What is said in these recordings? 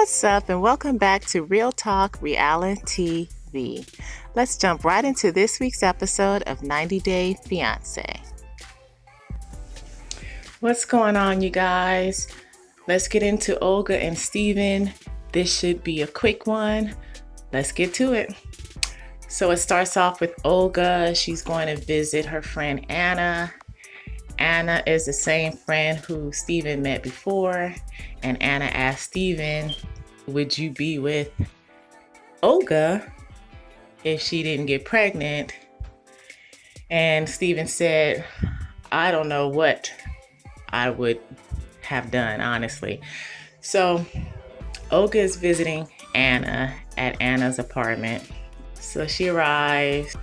What's up, and welcome back to Real Talk Reality TV. Let's jump right into this week's episode of 90 Day Fiance. What's going on, you guys? Let's get into Olga and Steven. This should be a quick one. Let's get to it. So it starts off with Olga. She's going to visit her friend Anna. Anna is the same friend who Steven met before, and Anna asked Steven, would you be with Olga if she didn't get pregnant? And Steven said, I don't know what I would have done, honestly. So Olga is visiting Anna at Anna's apartment. So she arrives.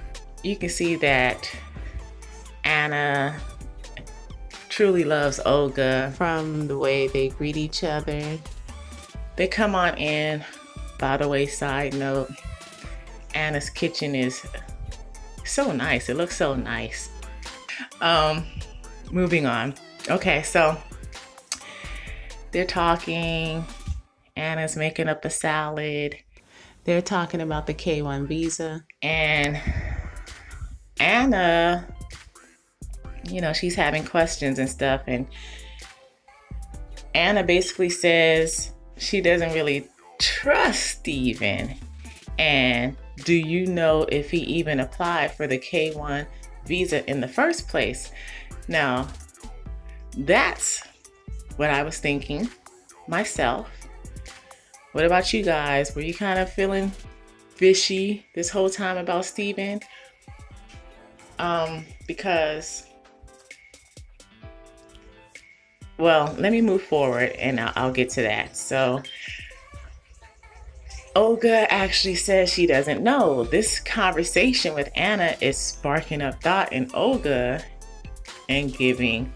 You can see that Anna truly loves Olga from the way they greet each other. They come on in. By the way, side note, Anna's kitchen is so nice. It looks so nice. Moving on. Okay, so they're talking. Anna's making up a salad. They're talking about the K-1 visa. And Anna, she's having questions and stuff, and Anna basically says she doesn't really trust Steven. And do you know if he even applied for the K-1 visa in the first place? Now, that's what I was thinking myself. What about you guys? Were you kind of feeling fishy this whole time about Steven? Because, well, let me move forward and I'll get to that. So Olga actually says she doesn't know. This conversation with Anna is sparking up thought in Olga and giving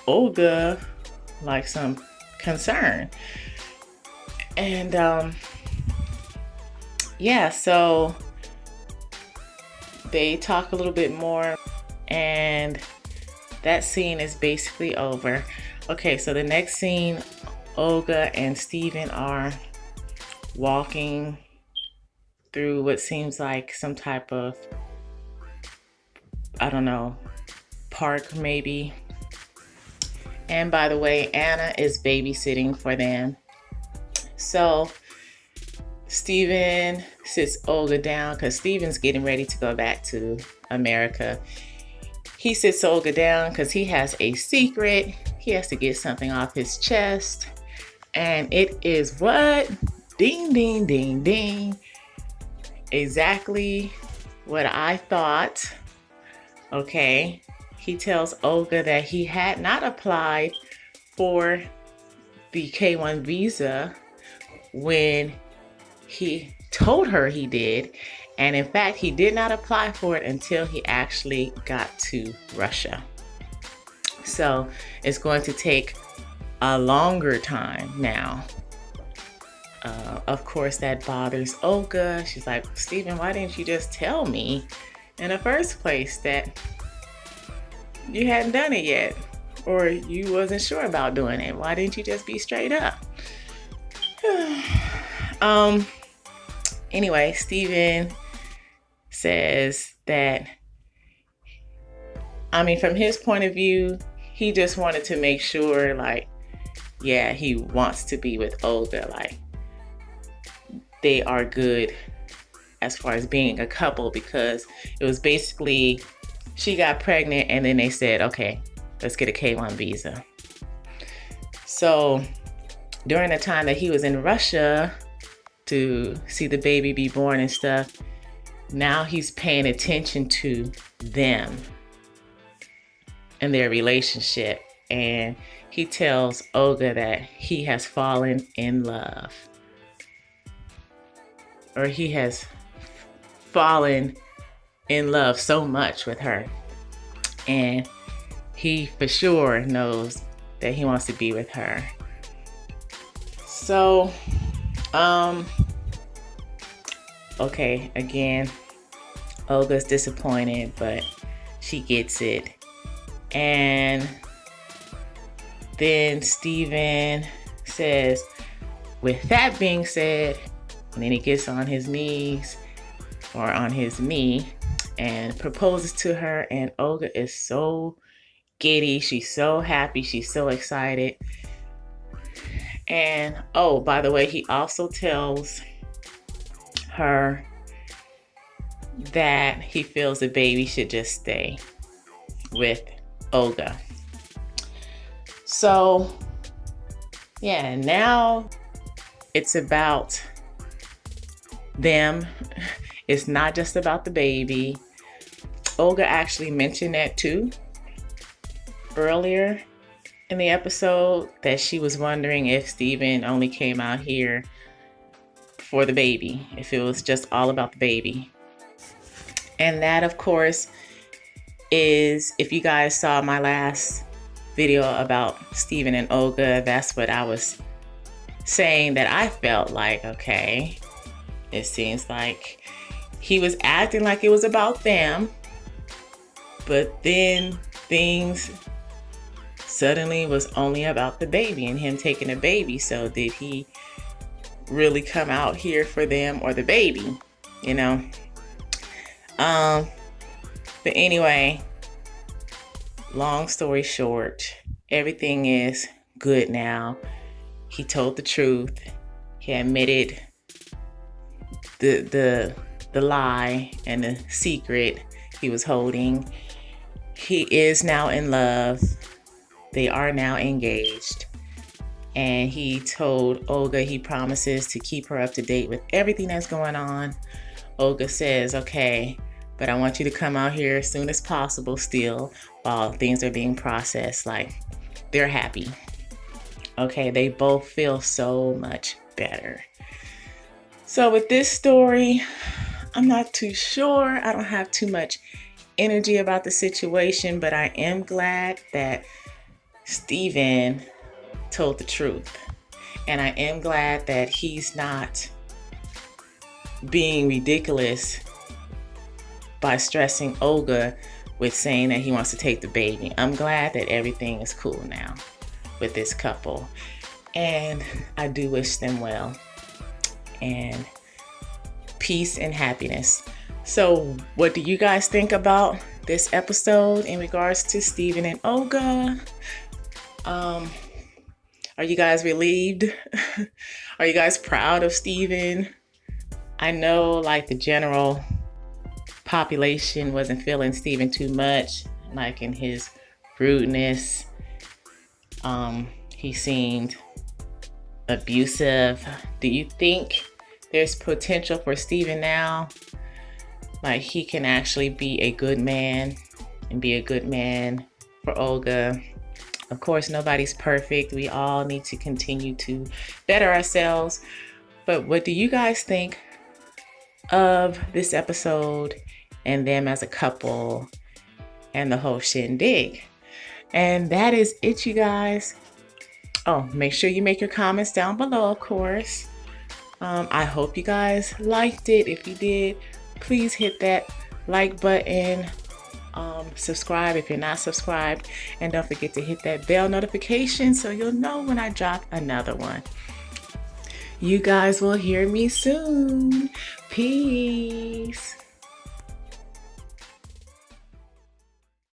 Olga like some concern. And so they talk a little bit more, and that scene is basically over. Okay, so the next scene, Olga and Steven are walking through what seems like some type of, I don't know, park maybe. And by the way, Anna is babysitting for them. So Steven sits Olga down because Steven's getting ready to go back to America. He sits Olga down because he has a secret. He has to get something off his chest. And it is what? Ding, ding, ding, ding. Exactly what I thought. Okay. He tells Olga that he had not applied for the K-1 visa when he told her he did. And in fact, he did not apply for it until he actually got to Russia. So it's going to take a longer time now. Of course, that bothers Olga. She's like, Steven, why didn't you just tell me in the first place that you hadn't done it yet? Or you wasn't sure about doing it? Why didn't you just be straight up? Anyway, Steven says that, from his point of view, he just wanted to make sure, he wants to be with Olga. They are good as far as being a couple, because it was basically, she got pregnant and then they said, okay, let's get a K-1 visa. So during the time that he was in Russia to see the baby be born and stuff, now he's paying attention to them and their relationship. And he tells Olga that he has fallen in love. Or he has fallen in love so much with her. And he for sure knows that he wants to be with her. So, okay, again, Olga's disappointed, but she gets it. And then Steven says, with that being said, and then he gets on his knees or on his knee and proposes to her, and Olga is so giddy. She's so happy. She's so excited. And oh, by the way, he also tells her that he feels the baby should just stay with Olga. So yeah, now it's about them. It's not just about the baby. Olga actually mentioned that too earlier in the episode, that she was wondering if Steven only came out here for the baby, if it was just all about the baby. And that, of course, is, if you guys saw my last video about Steven and Olga, that's what I was saying, that I felt like, okay, it seems like he was acting like it was about them, but then things suddenly was only about the baby and him taking a baby. So did he really come out here for them or the baby, you know? But anyway, long story short, everything is good now. He told the truth. He admitted the lie and the secret he was holding. He is now in love. They are now engaged. And he told Olga he promises to keep her up to date with everything that's going on. Olga says, okay, but I want you to come out here as soon as possible still while things are being processed. Like, they're happy. Okay, they both feel so much better. So with this story, I'm not too sure. I don't have too much energy about the situation, but I am glad that Steven told the truth. And I am glad that he's not being ridiculous by stressing Olga with saying that he wants to take the baby. I'm glad that everything is cool now with this couple. And I do wish them well. And peace and happiness. So what do you guys think about this episode in regards to Steven and Olga? Are you guys relieved? Are you guys proud of Steven? I know like the general population wasn't feeling Steven too much, like in his rudeness. He seemed abusive. Do you think there's potential for Steven now? Like he can actually be a good man and be a good man for Olga. Of course, nobody's perfect. We all need to continue to better ourselves. But what do you guys think of this episode and them as a couple and the whole shindig? And that is it, you guys. Oh, make sure you make your comments down below, of course. I hope you guys liked it. If you did, please hit that like button. Subscribe if you're not subscribed, and don't forget to hit that bell notification so you'll know when I drop another one. You guys will hear me soon. Peace.